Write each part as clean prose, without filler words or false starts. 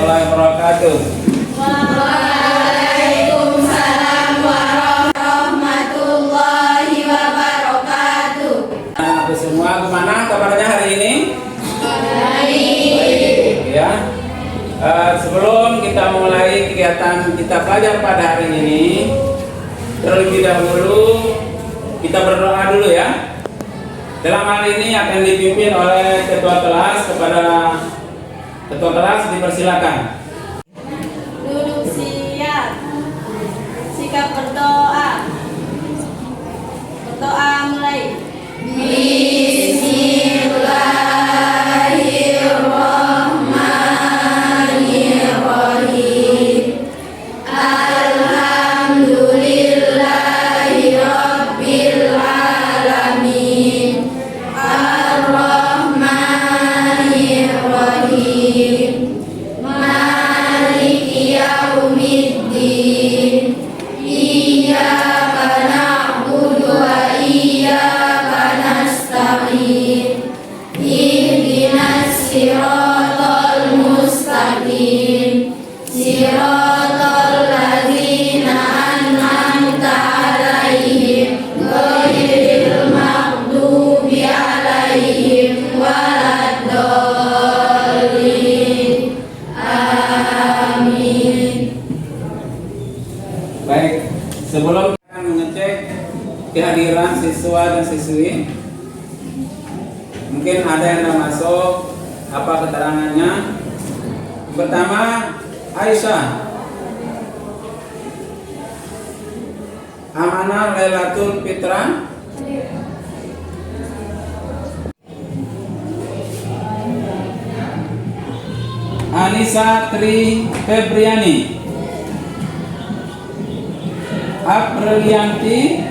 warahmatullahi wabarakatuh. Waalaikumsalam warahmatullahi wabarakatuh. Nah, semua kemana kabarnya hari ini? Baik. Ya. Sebelum kita mulai kegiatan kita belajar pada hari ini, terlebih dahulu kita berdoa dulu ya. Dalam hal ini akan dipimpin oleh ketua kelas. Kepada ketua kelas dipersilakan. Duduk siap. Sikap berdoa. Berdoa mulai. Bismillahirrahmanirrahim. Alhamdulillahirabbil alamin. Ar-Rahmanir-Rahim. Maliki yaumiddin. Iyyaka na'budu wa iyyaka nasta'in. Ihdinas siratal mustaqim. Siratal ladzina an'amta 'alaihim ghairil maghdubi 'alaihim waladdallin. Amin. Baik, sebelum kita akan mengecek kehadiran siswa dan siswi, mungkin ada yang tidak masuk, apa keterangannya? Pertama, Aisyah, Amanah Lailatul Fitrah, Anissa Tri Febriani, Aprilianti,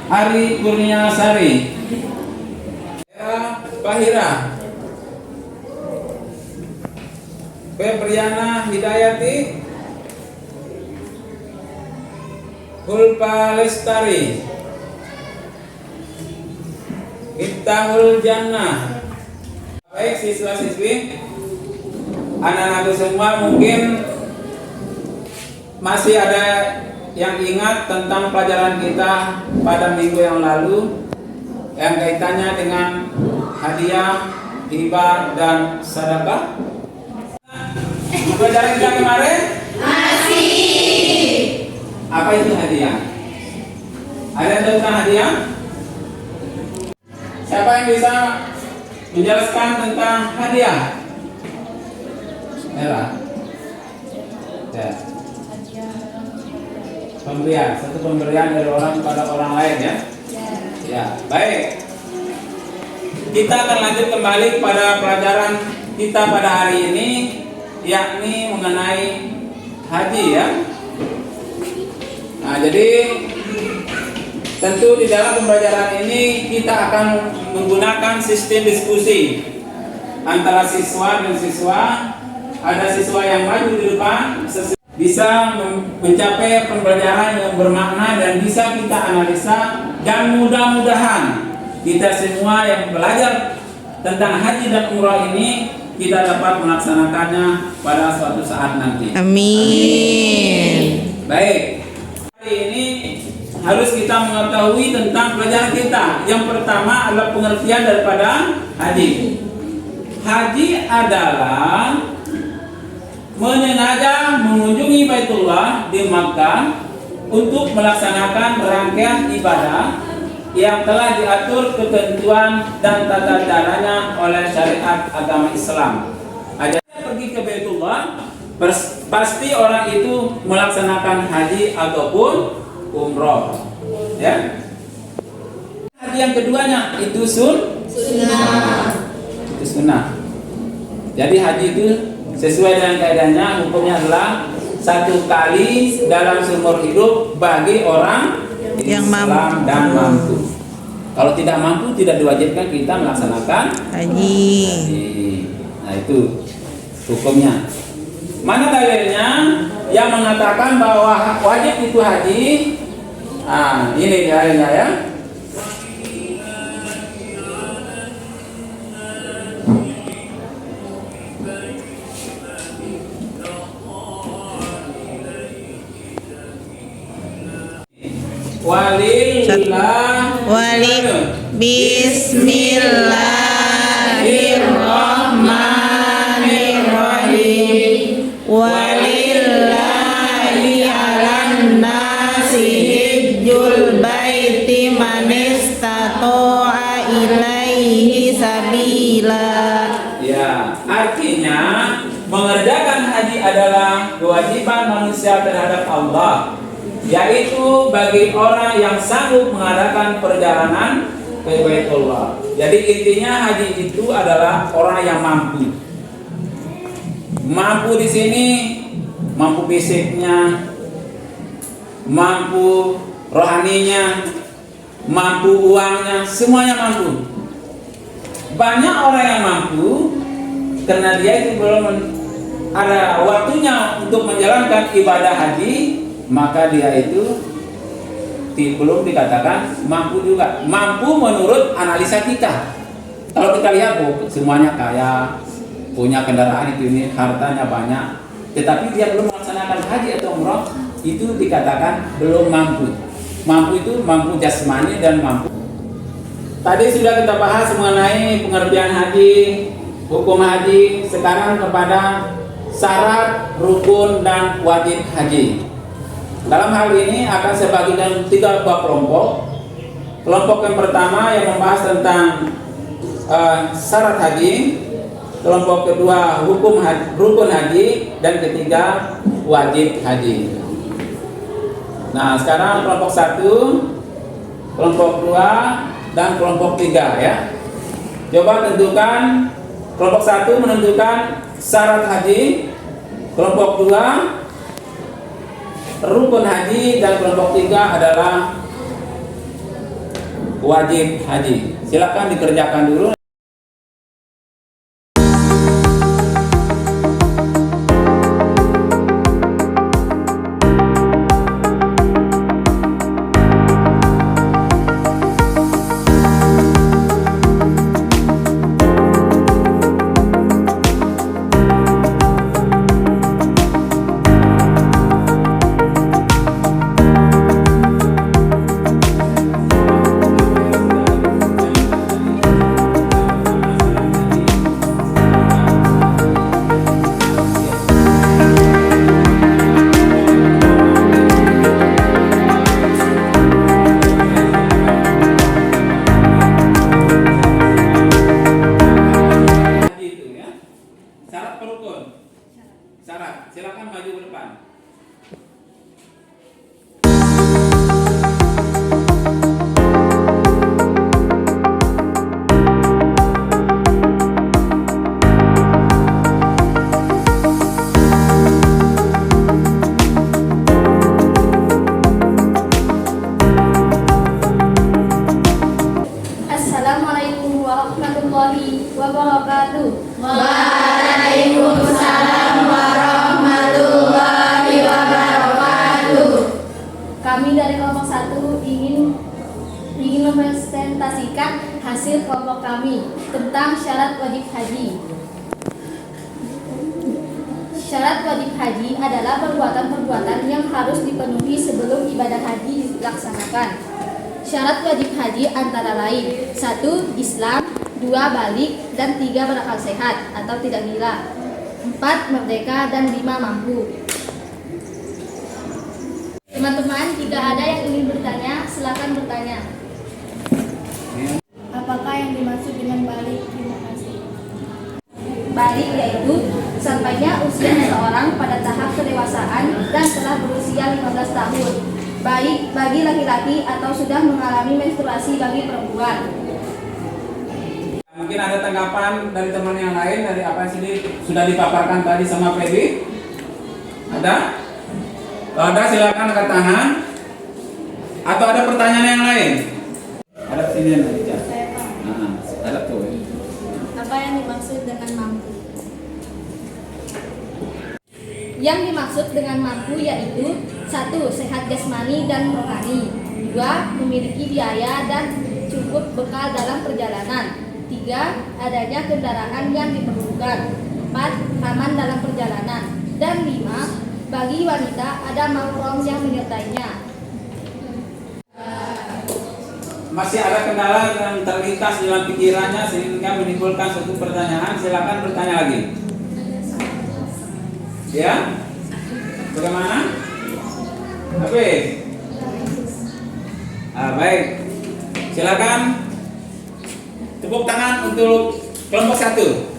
Ari Kurniasari, Bahira, Febriana Hidayati, Hulpa Lestari, Miftahul Jannah. Baik siswa-siswi, anak-anakku semua, mungkin masih ada yang ingat tentang pelajaran kita pada minggu yang lalu yang kaitannya dengan hadiah, hibah, dan sedekah. Pelajaran kita kemarin Masih. apa itu hadiah? Ada yang tahu tentang hadiah? Siapa yang bisa menjelaskan tentang hadiah? Ella. Ya. Pemberian, satu pemberian dari orang kepada orang lain ya. Ya, baik. Kita akan lanjut kembali pada pelajaran kita pada hari ini, yakni mengenai haji ya. Nah, jadi tentu di dalam pembelajaran ini kita akan menggunakan sistem diskusi antara siswa dan siswa. Ada siswa yang maju di depan, bisa mencapai pembelajaran yang bermakna dan bisa kita analisa, dan mudah-mudahan kita semua yang belajar tentang haji dan umrah ini kita dapat melaksanakannya pada suatu saat nanti. Amin. Baik, hari ini harus kita mengetahui tentang pelajaran kita. Yang pertama adalah pengertian daripada haji. Haji adalah menyengaja mengunjungi Baitullah di Makkah untuk melaksanakan rangkaian ibadah yang telah diatur ketentuan dan tata caranya oleh syariat agama Islam. Aja pergi ke Baitullah, pasti orang itu melaksanakan haji ataupun umroh. Ya. Haji yang keduanya itu sunnah. Itu sunnah. Jadi haji itu sesuai dengan kaidahnya, hukumnya adalah satu kali dalam seumur hidup bagi orang yang Islam dan mampu. Kalau tidak mampu, tidak diwajibkan kita melaksanakan Haji. Nah itu hukumnya. Mana dalilnya yang mengatakan bahwa wajib itu haji? Nah ini dalilnya ya. Alif. Bismillahirrahmanirrahim. Walillahi 'alan nasi hijjul baiti man istata'a ilaihi sabila. Ya, artinya mengerjakan haji adalah kewajiban manusia terhadap Allah, yaitu bagi orang yang sanggup mengadakan perjalanan ke Baitullah. Jadi intinya haji itu adalah orang yang mampu. Mampu di sini, mampu fisiknya, mampu rohaninya, mampu uangnya, semuanya mampu. Banyak orang yang mampu karena dia itu belum ada waktunya untuk menjalankan ibadah haji, maka dia itu belum dikatakan mampu juga. Mampu menurut analisa kita. Kalau kita lihat semuanya kaya, punya kendaraan ini, hartanya banyak, tetapi dia belum melaksanakan haji atau umrah, itu dikatakan belum mampu. Mampu itu mampu jasmani dan mampu. Tadi sudah kita bahas mengenai pengertian haji, hukum haji. Sekarang kepada syarat, rukun, dan wajib haji. Dalam hal ini akan saya bagikan 3 buah kelompok. Kelompok yang pertama yang membahas tentang syarat haji, kelompok kedua hukum haji, rukun haji, dan ketiga wajib haji. Nah, sekarang kelompok 1, kelompok 2, dan kelompok 3 ya. Coba tentukan. Kelompok 1 menentukan syarat haji, kelompok 2 rukun haji, dan kelompok 3 adalah wajib haji. Silakan dikerjakan dulu. Syarat, silakan maju ke depan. Assalamualaikum warahmatullahi wabarakatuh. Waalaikumsalam warahmatullahi wabarakatuh. Kami dari kelompok 1 ingin mempresentasikan hasil kelompok kami tentang syarat wajib haji. Syarat wajib haji adalah perbuatan-perbuatan yang harus dipenuhi sebelum ibadah haji dilaksanakan. Syarat wajib haji antara lain 1. Islam, 2. Balik, dan 3. Berakal sehat atau tidak gila, 4. Merdeka, dan 5. Mampu. Teman-teman, jika ada yang ingin bertanya, silakan bertanya. Apakah yang dimaksud dengan balik? Terima kasih. Balik yaitu sampainya usia seseorang pada tahap kedewasaan dan telah berusia 15 tahun, baik bagi laki-laki atau sudah mengalami menstruasi bagi perempuan. Mungkin ada tanggapan dari teman yang lain dari apa yang sudah dipaparkan tadi sama Feby? Ada? Kalau ada silakan angkat tangan. Atau ada pertanyaan yang lain? Ada sini yang tadi. Nah, ada tuh. Apa yang dimaksud dengan mampu? Yang dimaksud dengan mampu yaitu 1. Sehat jasmani dan rohani, 2. Memiliki biaya dan cukup bekal dalam perjalanan, 3. Adanya kendaraan yang diperlukan, 4. Aman dalam perjalanan, dan 5. Bagi wanita ada mahram yang menyertainya. masih ada kendala yang terlintas dalam pikirannya sehingga menimbulkan suatu pertanyaan, silakan bertanya lagi. Ya, bagaimana? Oke. Baik. Silakan tepuk tangan untuk kelompok 1.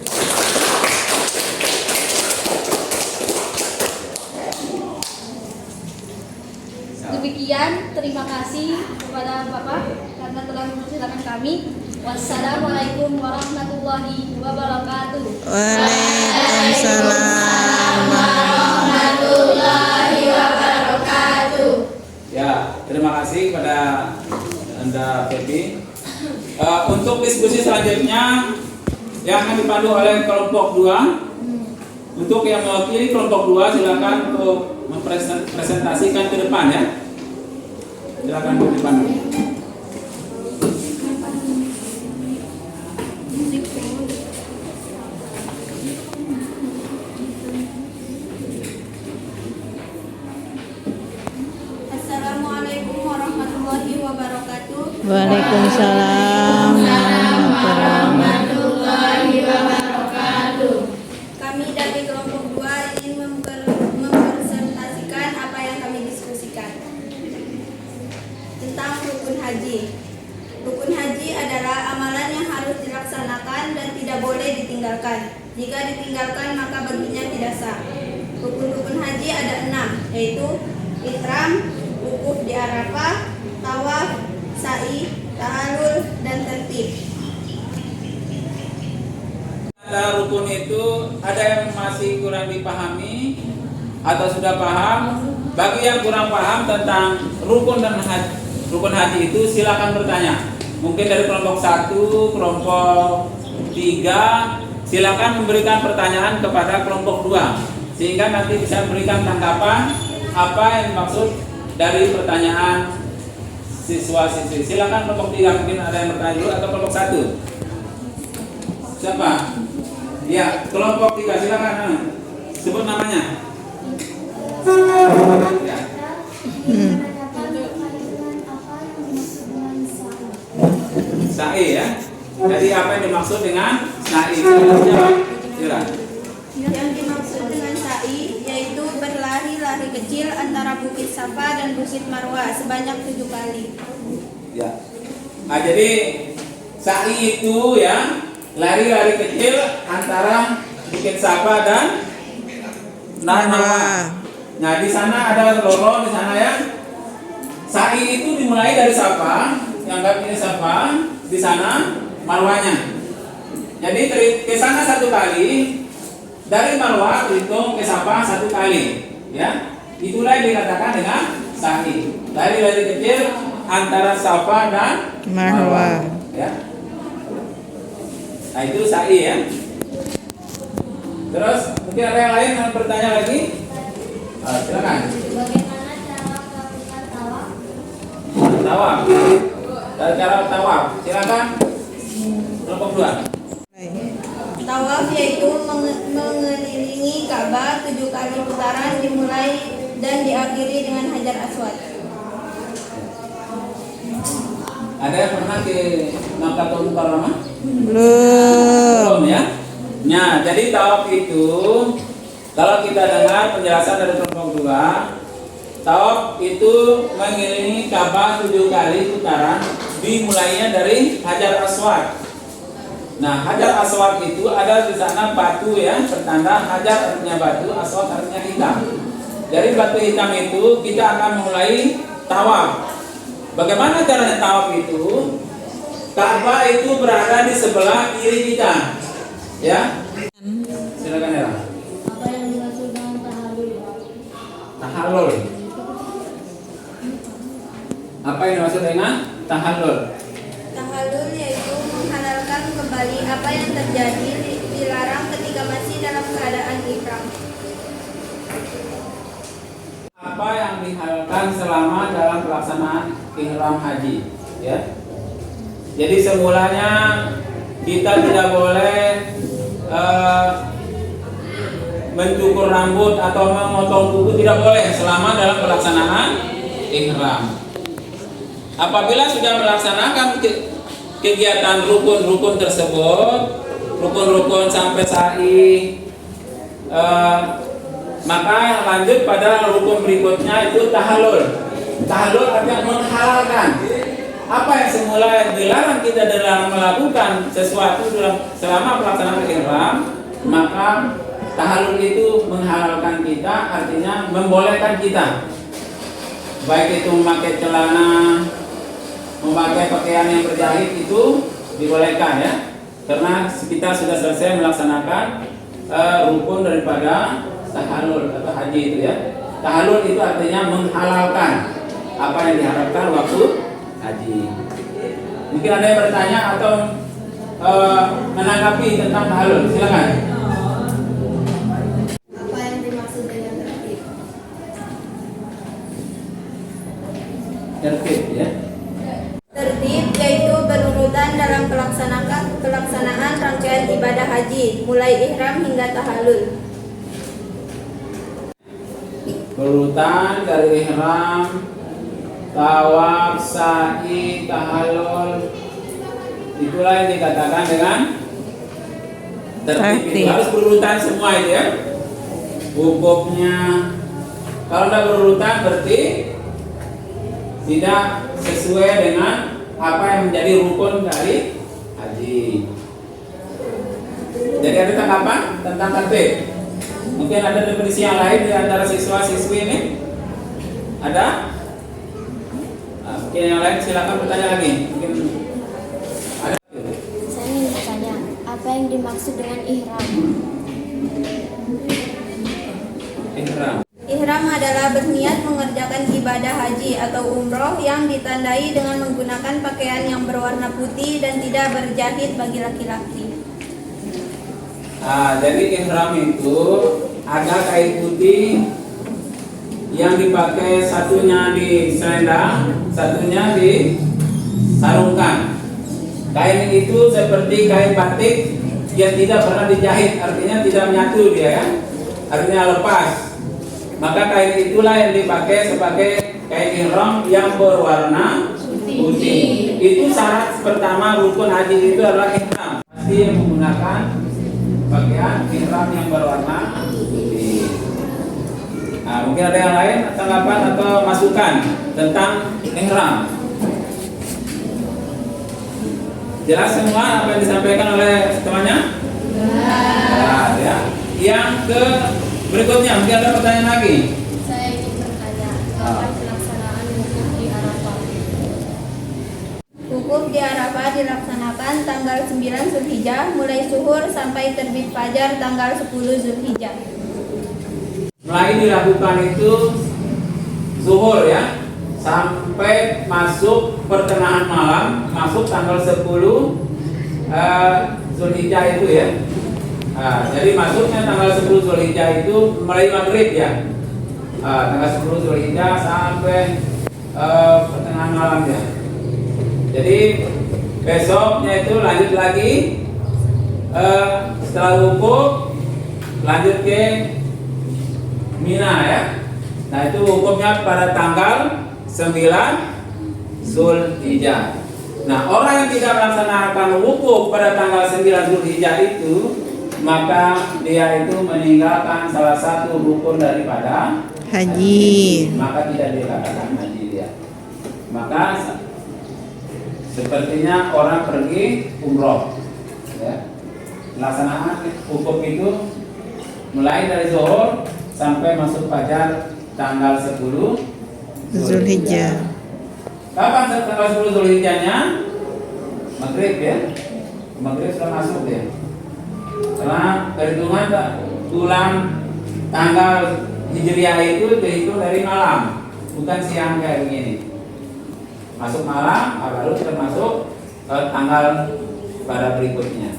Demikian, terima kasih kepada Bapak karena telah mempersilahkan kami. Wassalamualaikum warahmatullahi wabarakatuh. Waalaikumsalam. warahmatullahi wabarakatuh. Ya, terima kasih kepada Anda, Pepi. Untuk diskusi selanjutnya yang akan dipandu oleh kelompok 2. Untuk yang mewakili kelompok 2 silakan untuk mempresentasikan ke depan ya. Silakan ke depan. Assalamualaikum warahmatullahi wabarakatuh. Waalaikumsalam warahmatullahi wabarakatuh. Kami dari kelompok 2 ingin mempresentasikan apa yang kami diskusikan tentang rukun haji. Rukun haji adalah amalan yang harus dilaksanakan dan tidak boleh ditinggalkan. Jika ditinggalkan maka baginya tidak sah. Rukun-rukun haji ada 6, yaitu ihram, wukuf di Arafah, tawaf, sa'i, tahallul, dan tertib. Ada rukun itu ada yang masih kurang dipahami atau sudah paham. Bagi yang kurang paham tentang rukun haji itu silakan bertanya. Mungkin dari kelompok 1, kelompok 3 silakan memberikan pertanyaan kepada kelompok 2 sehingga nanti bisa memberikan tanggapan apa yang dimaksud dari pertanyaan siswa-siswi. Silakan kelompok 3 mungkin ada yang bertanya dulu atau kelompok 1. Siapa? Ya, kelompok 3 silakan. Sebut namanya. Ya. Sa'i ya. Jadi apa yang dimaksud dengan sa'i? Silakan. Yang dimaksud dengan sa'i yaitu berlari-lari kecil antara Bukit Safa dan Bukit Marwah sebanyak 7 kali. Ya. Nah, jadi sa'i itu ya lari-lari kecil antara Bukit Safa dan Marwah. Nah, di sana ada lorong di sana ya. Sa'i itu dimulai dari Safa, yang anggap ini Safa, di sana Marwahnya. Jadi ke sana 1 kali, dari Marwah terhitung ke Safa 1 kali, ya. Itulah yang dikatakan dengan sa'i. Lari-lari kecil antara Safa dan Marwah, ya. Nah, itu sa'i ya. Terus mungkin ada yang lain yang bertanya lagi? Silakan. Bagaimana cara melakukan tawaf? Tawaf. Cara tawaf. Silakan. Kelompok 2. Tawaf yaitu mengelilingi Ka'bah 7 kali putaran dimulai dan diakhiri dengan Hajar Aswad. Ada yang pernah ke Makkatul Mukarramah? Belum. Belum ya? Nah, jadi tawaf itu kalau kita dengar penjelasan dari kelompok 2, tawaf itu mengelilingi Ka'bah 7 kali putaran dimulainya dari Hajar Aswad. Nah, Hajar Aswad itu ada di sana batu ya, pertanda Hajar artinya batu, Aswad artinya hitam. Dari batu hitam itu kita akan mulai tawaf. Bagaimana caranya tawaf itu? Ka'bah itu berada di sebelah kiri kita. Ya. Silakan ya. Apa yang dimaksud dengan tahallul? Tahallul. Apa yang dimaksud dengan tahallul? Tahallul yaitu menghalalkan kembali apa yang terjadi dilarang ketika masih dalam keadaan ihram. Apa yang dihalalkan selama dalam pelaksanaan ihram haji, ya. Jadi semulanya kita tidak boleh mencukur rambut atau memotong kuku, tidak boleh selama dalam pelaksanaan ihram. Apabila sudah melaksanakan kegiatan rukun-rukun tersebut, rukun-rukun sampai sa'i, maka lanjut pada rukun berikutnya itu tahallul. Tahallul artinya menghalalkan apa yang semula dilarang kita dalam melakukan sesuatu selama pelaksanaan ihram, maka tahallul itu menghalalkan kita, artinya membolehkan kita, baik itu memakai celana, memakai pakaian yang berjahit itu dibolehkan ya, karena kita sudah selesai melaksanakan rukun daripada tahallul atau haji itu ya. Tahallul itu artinya menghalalkan apa yang diharapkan waktu haji. Mungkin ada yang bertanya atau menanggapi tentang tahallul, silakan. Apa yang dimaksud dengan tertib? Tertib ya. Tertib yaitu berurutan dalam pelaksanaan rangkaian ibadah haji, mulai ihram hingga tahallul. Berurutan dari ihram, tawaf, sa'i, tahallul, itulah yang dikatakan dengan tertib. Itu harus berurutan semua itu ya. Wukufnya, kalau tidak berurutan berarti tidak sesuai dengan apa yang menjadi rukun dari haji. Jadi ada tanggapan tentang tertib? Mungkin ada definisi yang lain di antara siswa-siswi ini? Ada? Nah, mungkin yang lain silakan bertanya lagi. Mungkin ada. Saya ingin bertanya, apa yang dimaksud dengan ihram? Ihram. Ihram adalah berniat mengerjakan ibadah haji atau umroh yang ditandai dengan menggunakan pakaian yang berwarna putih dan tidak berjahit bagi laki-laki. Nah, jadi ihram itu ada kain putih yang dipakai, satunya di selendang, satunya di sarungkan. Kain itu seperti kain batik yang tidak pernah dijahit, artinya tidak menyatu dia ya, artinya lepas. Maka kain itulah yang dipakai sebagai kain ihram yang berwarna putih. Itu syarat pertama rukun haji itu adalah ihram. Pasti yang menggunakan pakaian ihram yang berwarna putih. Nah, mungkin ada yang lain tanggapan atau masukan tentang ihram. Jelas semua apa yang disampaikan oleh temannya? Jelas ya. Yang ke berikutnya, mungkin ada pertanyaan lagi. Saya ingin bertanya, kapan pelaksanaan wukuf di Arafah? Wukuf di Arafah dilaksanakan tanggal 9 Zulhijjah mulai zuhur sampai terbit fajar tanggal 10 Zulhijjah. Mulai dilakukan itu zuhur ya, sampai masuk pertengahan malam, masuk tanggal 10 Zulhijjah itu ya. Nah, jadi masuknya tanggal 10 Zulhijjah itu mulai maghrib ya. Tanggal 10 Zulhijjah sampai pertengahan malam ya. Jadi besoknya itu lanjut lagi, setelah wukuf lanjut ke Mina ya. Nah itu wukufnya pada tanggal 9 Zulhijjah. Nah orang yang tidak melaksanakan wukuf pada tanggal 9 Zulhijjah itu, maka dia itu meninggalkan salah satu rukun daripada Haji. maka tidak dikatakan haji dia. Maka sepertinya orang pergi umroh ya. Pelaksanaan wukuf itu mulai dari zuhur sampai masuk fajar tanggal 10 Zulhijjah. Kapan tanggal 10 Zulhijjahnya? Maghrib ya. Maghrib sudah masuk ya. Karena perhitungan bulan tanggal Hijriah itu dihitung dari malam, bukan siang kayak begini. Masuk malam, baru kita masuk tanggal pada berikutnya.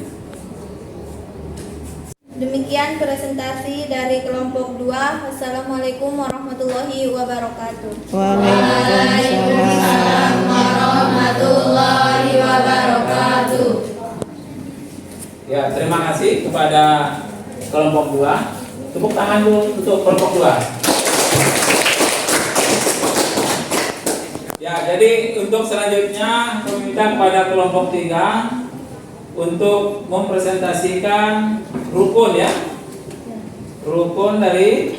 Demikian presentasi dari kelompok 2. Wassalamualaikum warahmatullahi wabarakatuh. Waalaikumsalam. warahmatullahi wabarakatuh. Ya, terima kasih kepada kelompok 2. Tepuk tangan dulu untuk kelompok 2. Ya, Ya, jadi untuk selanjutnya meminta kepada kelompok 3 untuk mempresentasikan rukun ya. Rukun dari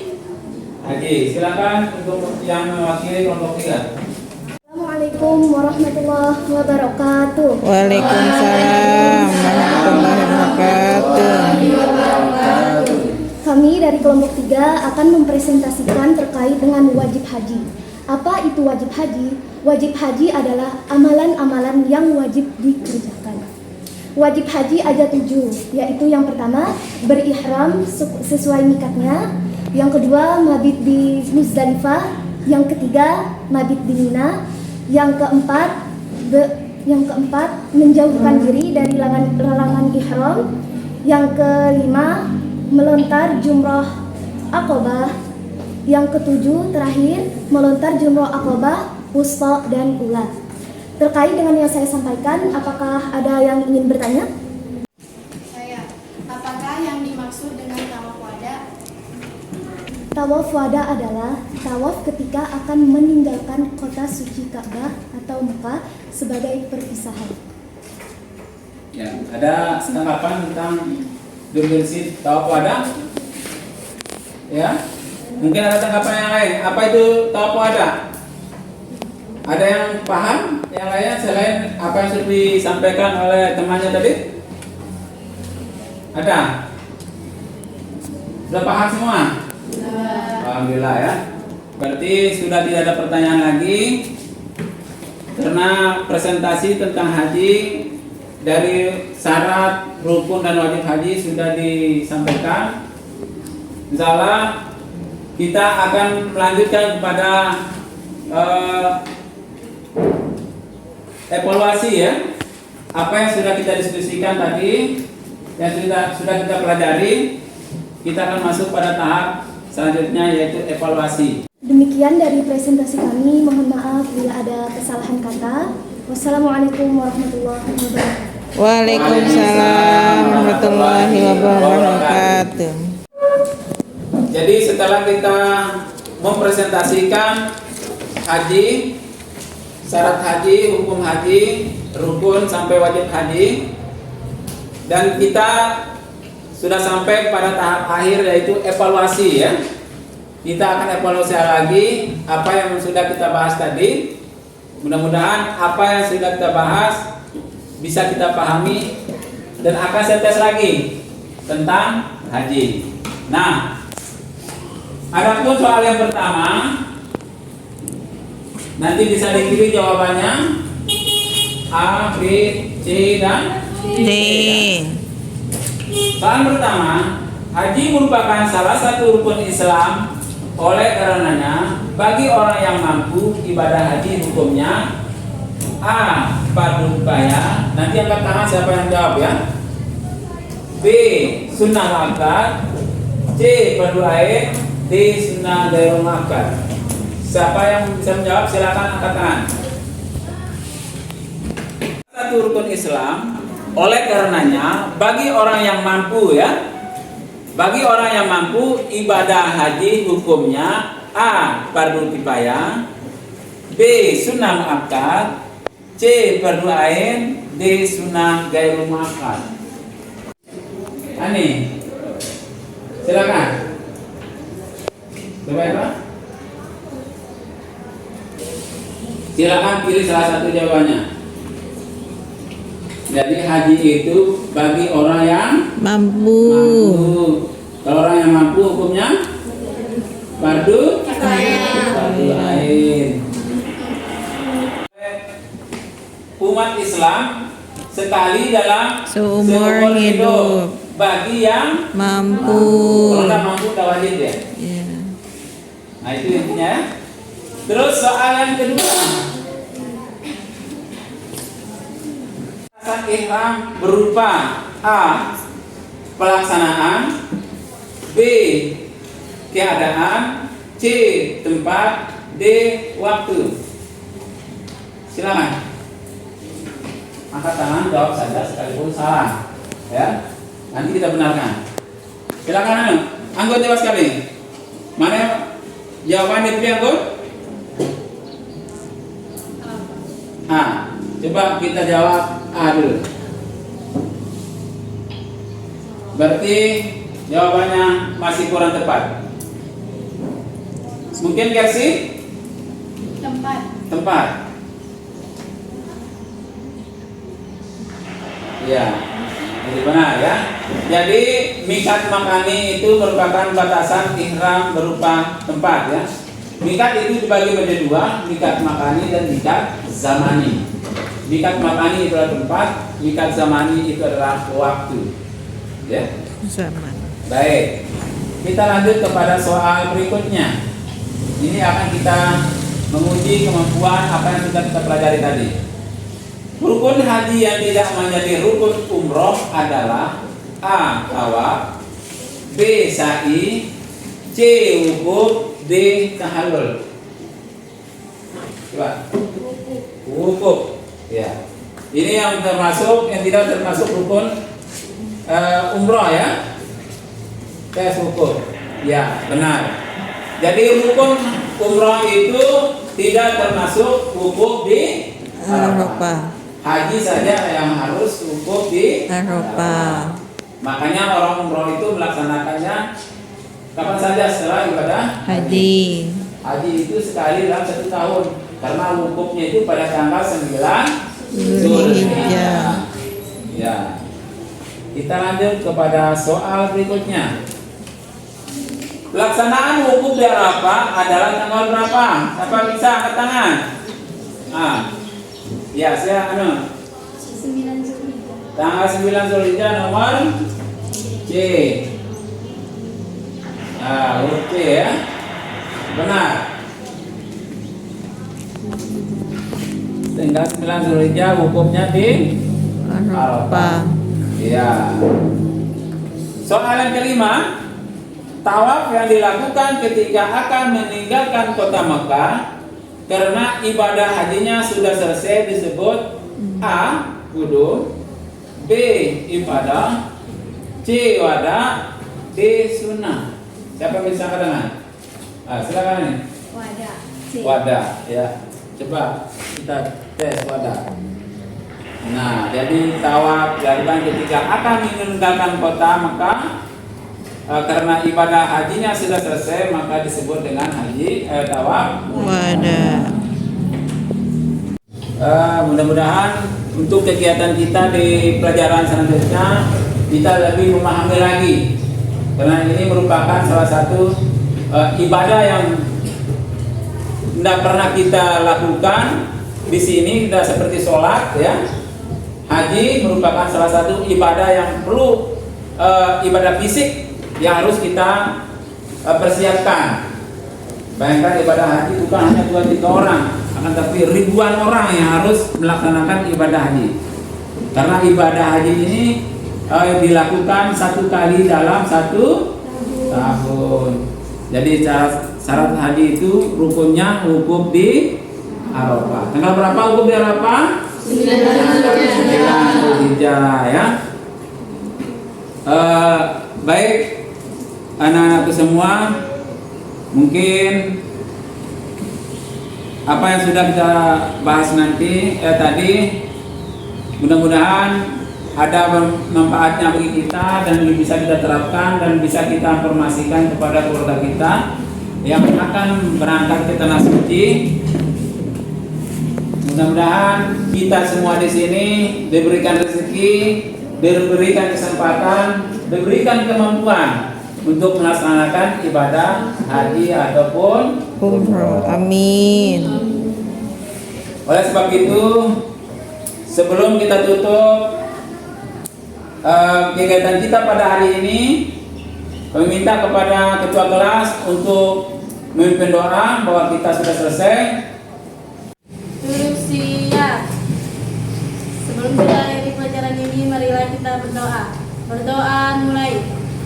haji. Silakan untuk yang mewakili kelompok 3. Assalamualaikum warahmatullahi wabarakatuh. Waalaikumsalam warahmatullahi wabarakatuh. Kami dari kelompok 3 akan mempresentasikan terkait dengan wajib haji. Apa itu wajib haji? Wajib haji adalah amalan-amalan yang wajib dikerjakan. Wajib haji ada 7, yaitu yang pertama berihram sesuai mikatnya, yang kedua mabit di Muzdalifah, yang ketiga mabit di Mina, yang keempat menjauhkan diri dari larangan ihram, yang kelima melontar jumroh Aqabah, yang ketujuh terakhir melontar jumroh Aqabah, Wusta dan Ula. Terkait dengan yang saya sampaikan, apakah ada yang ingin bertanya? Saya, apakah yang dimaksud dengan tawaf wada? Tawaf wada adalah tawaf ketika akan meninggalkan kota suci Ka'bah atau Mekah sebagai perpisahan. Ya, ada tanggapan tentang definisi tawaf wada? Ya, mungkin ada tanggapan yang lain. Apa itu tawaf wada? Ada yang paham? Yang lainnya selain apa yang sudah disampaikan oleh temannya tadi? Ada? Sudah paham semua? Alhamdulillah ya. Berarti sudah tidak ada pertanyaan lagi. Karena presentasi tentang haji dari syarat, rukun dan wajib haji sudah disampaikan. Insyaallah kita akan melanjutkan kepada evaluasi ya. Apa yang sudah kita diskusikan tadi, yang sudah kita pelajari, kita akan masuk pada tahap selanjutnya yaitu evaluasi. Demikian dari presentasi kami. Mohon maaf bila ada kesalahan kata. Wassalamualaikum warahmatullahi wabarakatuh. Waalaikumsalam warahmatullahi wabarakatuh. Jadi setelah kita mempresentasikan haji, syarat haji, hukum haji, rukun sampai wajib haji, dan kita sudah sampai pada tahap akhir yaitu evaluasi ya. Kita akan evaluasi lagi apa yang sudah kita bahas tadi. Mudah-mudahan apa yang sudah kita bahas bisa kita pahami dan akan saya tes lagi tentang haji. Nah, adapun soal yang pertama nanti bisa dipilih jawabannya A, B, C, dan D. Soal pertama, haji merupakan salah satu rukun Islam. Oleh karenanya, bagi orang yang mampu, ibadah haji hukumnya A, fardu kifayah. Nanti angkat tangan siapa yang jawab ya. B, sunnah muakkad. C, fardu ain. D, sunnah ghairu muakkad. Siapa yang bisa menjawab silakan angkat tangan. Satu rukun Islam. Oleh karenanya, bagi orang yang mampu ya, bagi orang yang mampu, ibadah haji hukumnya A, fardu kifayah. B, sunnah muakkad. C, fardu ain. D, sunnah ghairu muakkad. Ani, silakan. Coba ya Pak. Silakan pilih salah satu jawabannya. Jadi haji itu bagi orang yang Mampu. Kalau orang yang mampu hukumnya fardu ain. Umat Islam sekali dalam Seumur hidup. bagi yang Mampu. Kalau nggak mampu udah wajib ya. Ya. Nah itu intinya ya. Terus soal yang kedua, syarat ihram berupa A, pelaksanaan, B, keadaan, C, tempat, D, waktu. Silakan angkat tangan, jawab saja sekalipun salah ya, nanti kita benarkan. Silakan anggota dewas sekali, mana jawaban dipilih anggota? Coba kita jawab A dulu. Berarti jawabannya masih kurang tepat. Mungkin Kersi? Tempat. Ya, jadi benar ya. Jadi mikat makani itu merupakan batasan ihram berupa tempat ya. Mikat itu dibagi menjadi dua, mikat makani dan mikat zamani. Mikat makani itu adalah tempat, mikat zamani itu adalah waktu. Ya. Zaman. Baik. Kita lanjut kepada soal berikutnya. Ini akan kita menguji kemampuan apa yang sudah kita pelajari tadi. Rukun haji yang tidak menjadi rukun umroh adalah A. Tawaf, B. Sa'i, C. Wukuf, D. Tahallul. Coba. Wukuf. Ya. Ini yang termasuk, yang tidak termasuk rukun umroh ya. Tes wukuf. Ya, benar. Jadi rukun umroh itu tidak termasuk wukuf di Arafah. Haji saja yang harus wukuf di Arafah. Makanya orang umroh itu melaksanakannya kapan saja setelah ibadah Haji. Haji itu sekali dalam 1 tahun. Karena wukufnya itu pada tanggal 9 Zulhijjah. Ya. Kita lanjut kepada soal berikutnya. Pelaksanaan wukuf di Arafah adalah tanggal berapa? Siapa bisa angkat tangan? Ya, saya 9 Zulhijjah. tanggal 9 Zulhijjah nomor C. Huruf C ya. Benar. Tanggal 9 Zulhijjah wukufnya di Arafah. Iya. Soal yang kelima, tawaf yang dilakukan ketika akan meninggalkan kota Mekah karena ibadah hajinya sudah selesai disebut A. Wudu, B. Ibadah, C. Wada, D. Sunnah. Siapa yang bisa dengan? Silakan ini. Wadah. C. Wadah, ya. Coba kita tes wadah. Nah, jadi tawaf dilakukan ketika akan meninggalkan kota Mekah karena ibadah hajinya sudah selesai, maka disebut dengan haji tawaf Wadah. Mudah-mudahan untuk kegiatan kita di pelajaran selanjutnya kita lebih memahami lagi, karena ini merupakan salah satu ibadah yang tidak pernah kita lakukan di sini. Tidak seperti sholat ya. Haji merupakan salah satu ibadah yang perlu ibadah fisik yang harus kita persiapkan. Bayangkan ibadah haji bukan hanya 2-3 orang, akan tapi ribuan orang yang harus melaksanakan ibadah haji. Karena ibadah haji ini dilakukan 1 kali dalam 1 tahun. Jadi syarat haji itu rukunnya wukuf di Arafah. Tanggal berapa wukuf di Arafah? 9 Zulhijjah ya. Baik anak-anakku semua, mungkin apa yang sudah kita bahas nanti tadi mudah-mudahan ada manfaatnya bagi kita dan bisa kita terapkan dan bisa kita informasikan kepada keluarga kita yang akan berangkat ke tanah suci. Mudah-mudahan kita semua di sini diberikan rezeki, diberikan kesempatan, diberikan kemampuan untuk melaksanakan ibadah haji ataupun Umroh. Amin. oleh sebab itu, sebelum kita tutup kegiatan kita pada hari ini, kami minta kepada ketua kelas untuk memimpin doa bahwa kita sudah selesai. Duduk siap. Sebelum kita akhiri pelajaran ini, marilah kita berdoa. Berdoa mulai.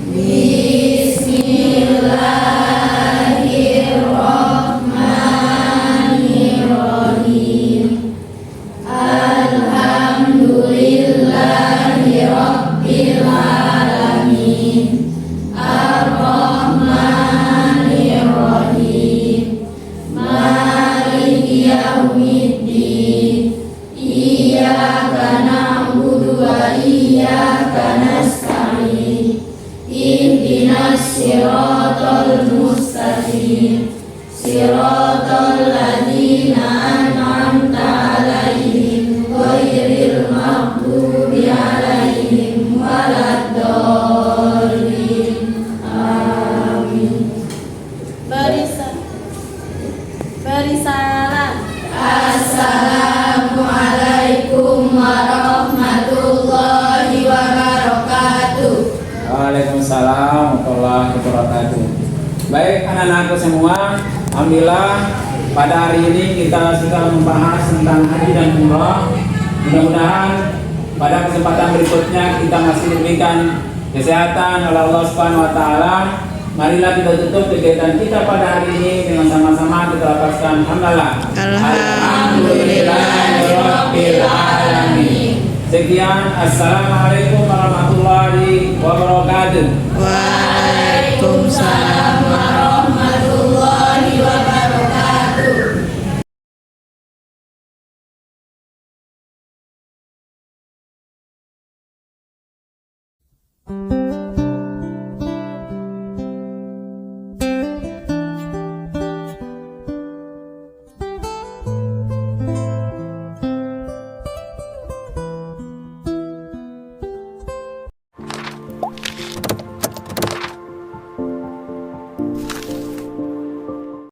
Bismillahirrahmanirrahim. Alhamdulillahirabbil alamin. Ar-Rahmanirrahim. Maliki yaumiddin. Waalaikumsalam warahmatullahi wabarakatuh. Baik anak-anakku semua, alhamdulillah pada hari ini kita sudah membahas tentang haji dan umrah. Mudah-mudahan pada kesempatan berikutnya kita masih diberikan kesehatan oleh Allah Subhanahu wa taala. Marilah kita tutup kegiatan kita pada hari ini dengan sama-sama kita lapaskan hamdalah. Alhamdulillahirabbil alamin. Sekian, assalamualaikum warahmatullahi wabarakatuh. Waalaikumsalam